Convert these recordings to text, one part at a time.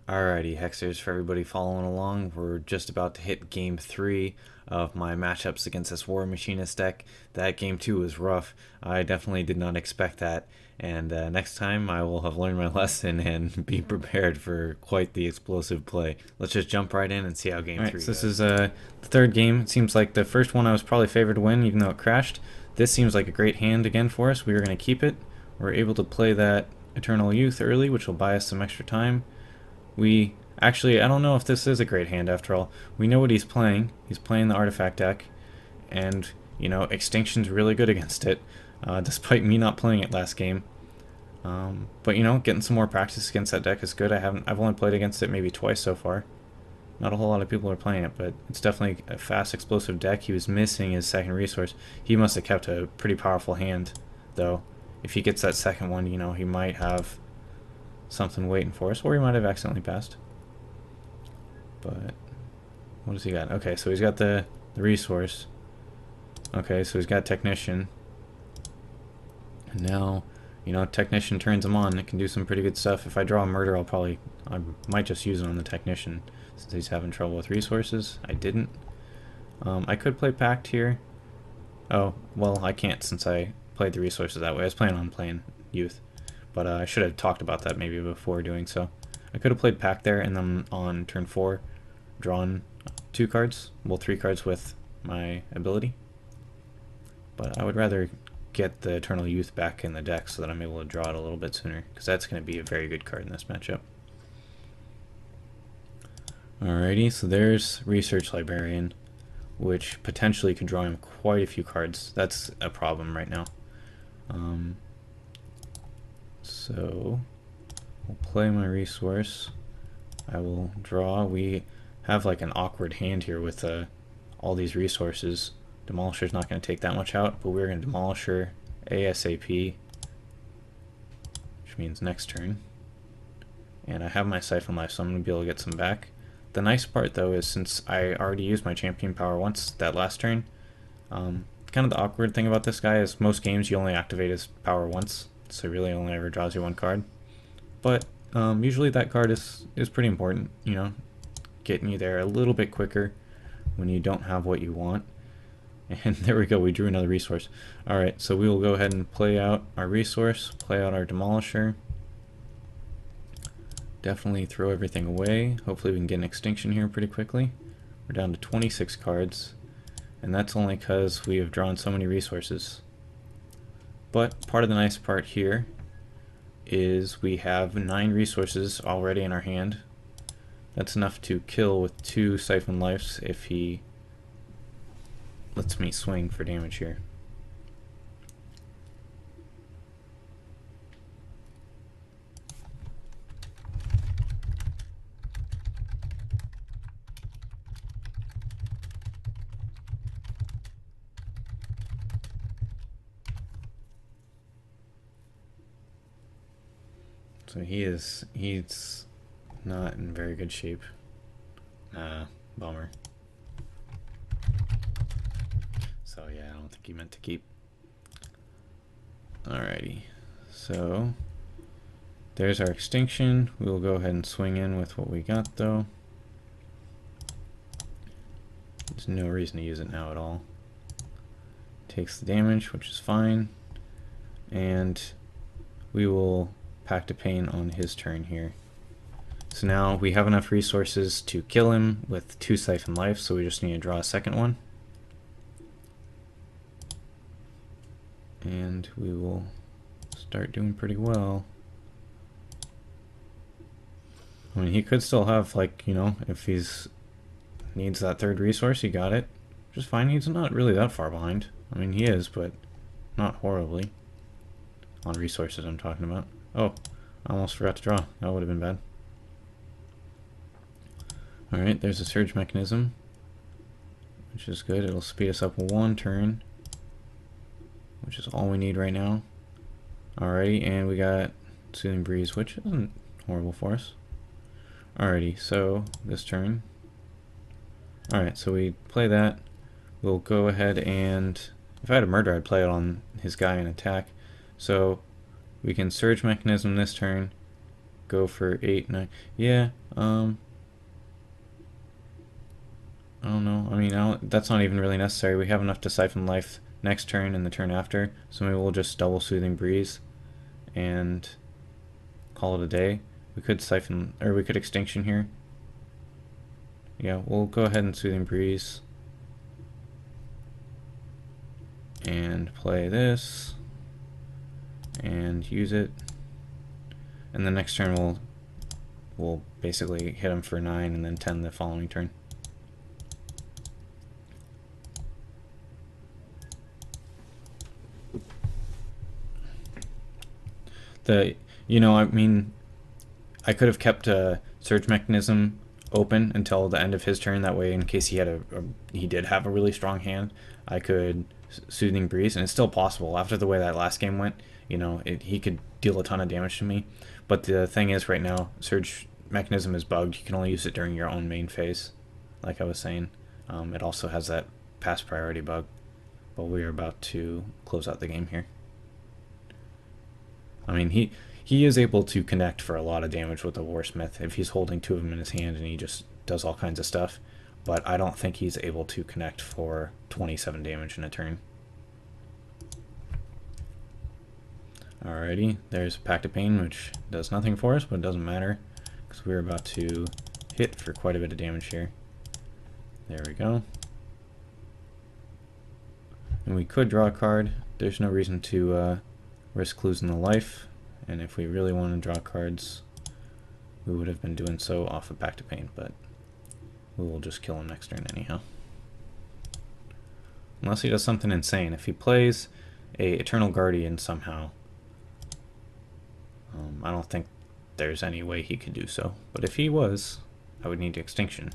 Alrighty, Hexers, for everybody following along, we're just about to hit game 3 of my matchups against this War Machinist deck. That game 2 was rough. I definitely did not expect that, and next time I will have learned my lesson and be prepared for quite the explosive play. Let's just jump right in and see how game 3 goes. This is the third game. It seems like the first one I was probably favored to win, even though it crashed. This seems like a great hand again for us. We are going to keep it. We're able to play that Eternal Youth early, which will buy us some extra time. We actually, I don't know if this is a great hand after all. We know what he's playing. He's playing the artifact deck, and you know, Extinction's really good against it, despite me not playing it last game. But you know, getting some more practice against that deck is good. I've only played against it maybe twice so far. Not a whole lot of people are playing it, but it's definitely a fast, explosive deck. He was missing his second resource. He must have kept a pretty powerful hand, though. If he gets that second one, you know, he might have something waiting for us, or he might have accidentally passed. But what does he got? Okay, so he's got the resource. Okay, so he's got Technician. And now, you know, Technician turns him on. It can do some pretty good stuff. If I draw a Murder, I might just use it on the Technician since he's having trouble with resources. I didn't. I could play Pact here. Oh, well, I can't since I played the resources that way. I was planning on playing Youth. But I should have talked about that maybe before doing so. I could have played Pact there and then on turn 4 drawn 2 cards, well 3 cards with my ability. But I would rather get the Eternal Youth back in the deck so that I'm able to draw it a little bit sooner, because that's going to be a very good card in this matchup. Alrighty, so there's Research Librarian, which potentially could draw him quite a few cards. That's a problem right now. So we'll play my resource. I will draw. We have like an awkward hand here with all these resources. Demolisher's not going to take that much out, but we're going to Demolisher ASAP, which means next turn. And I have my Siphon life, so I'm going to be able to get some back. The nice part though is since I already used my champion power once that last turn, kind of the awkward thing about this guy is most games you only activate his power once. So really only ever draws you 1 card. But usually that card is pretty important, you know, getting you there a little bit quicker when you don't have what you want. And there we go, we drew another resource. Alright, so we will go ahead and play out our resource, play out our Demolisher. Definitely throw everything away. Hopefully we can get an Extinction here pretty quickly. We're down to 26 cards, and that's only because we have drawn so many resources. But part of the nice part here is we have 9 resources already in our hand. That's enough to kill with 2 Siphon lives if he lets me swing for damage here. So he's not in very good shape. Bummer. So yeah, I don't think he meant to keep. Alrighty, so there's our Extinction. We will go ahead and swing in with what we got though. There's no reason to use it now at all. Takes the damage, which is fine. And we will Pact of Pain on his turn here. So now we have enough resources to kill him with 2 Siphon life, so we just need to draw a second one. And we will start doing pretty well. I mean, he could still have, like, you know, if he's needs that 3rd resource, he got it. Which is fine, he's not really that far behind. I mean, he is, but not horribly. On resources I'm talking about. Oh, I almost forgot to draw. That would have been bad. Alright, there's a Surge Mechanism, which is good. It'll speed us up 1 turn, which is all we need right now. Alrighty, and we got Soothing Breeze, which isn't horrible for us. Alrighty, so this turn. Alright, so we play that. We'll go ahead and, if I had a Murder, I'd play it on his guy and attack. So we can Surge Mechanism this turn, go for 8, 9. Yeah, I don't know. I mean, that's not even really necessary. We have enough to siphon life next turn and the turn after, so maybe we'll just double Soothing Breeze and call it a day. We could siphon, or we could Extinction here. Yeah, we'll go ahead and Soothing Breeze and play this and use it, and the next turn we'll basically hit him for 9 and then 10 the following turn. I mean, I could have kept a Surge Mechanism open until the end of his turn. That way, in case he did have a really strong hand, I could Soothing Breeze, and it's still possible. After the way that last game went, he could deal a ton of damage to me. But the thing is, right now, Surge Mechanism is bugged. You can only use it during your own main phase, like I was saying. It also has that pass priority bug. But we are about to close out the game here. I mean, he is able to connect for a lot of damage with the Warsmith if he's holding 2 of them in his hand and he just does all kinds of stuff. But I don't think he's able to connect for 27 damage in a turn. Alrighty, there's Pact of Pain, which does nothing for us, but it doesn't matter because we're about to hit for quite a bit of damage here. There we go. And we could draw a card. There's no reason to risk losing the life, and if we really want to draw cards, we would have been doing so off of Pact of Pain, but we will just kill him next turn anyhow. Unless he does something insane. If he plays a Eternal Guardian somehow, I don't think there's any way he could do so. But if he was, I would need Extinction.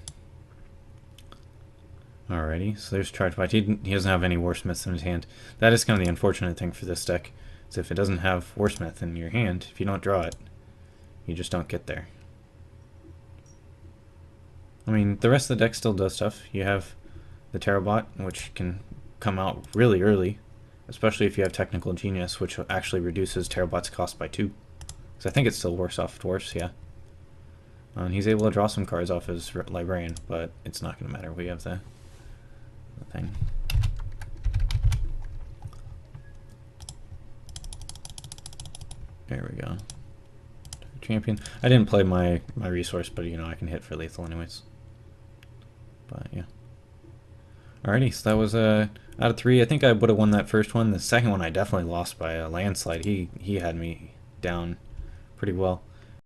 Alrighty, so there's Charge Fight. He doesn't have any Warsmiths in his hand. That is kind of the unfortunate thing for this deck. Is if it doesn't have Warsmith in your hand, if you don't draw it, you just don't get there. I mean, the rest of the deck still does stuff. You have the Terrabot, which can come out really early, especially if you have Technical Genius, which actually reduces Terrabot's cost by 2. Because I think it's still worse off Dwarfs, yeah. And he's able to draw some cards off his Librarian, but it's not going to matter. We have the thing. There we go. Champion. I didn't play my resource, but I can hit for lethal anyways. But yeah. Alrighty, so that was out of 3. I think I would have won that first one. The second one I definitely lost by a landslide. He had me down pretty well.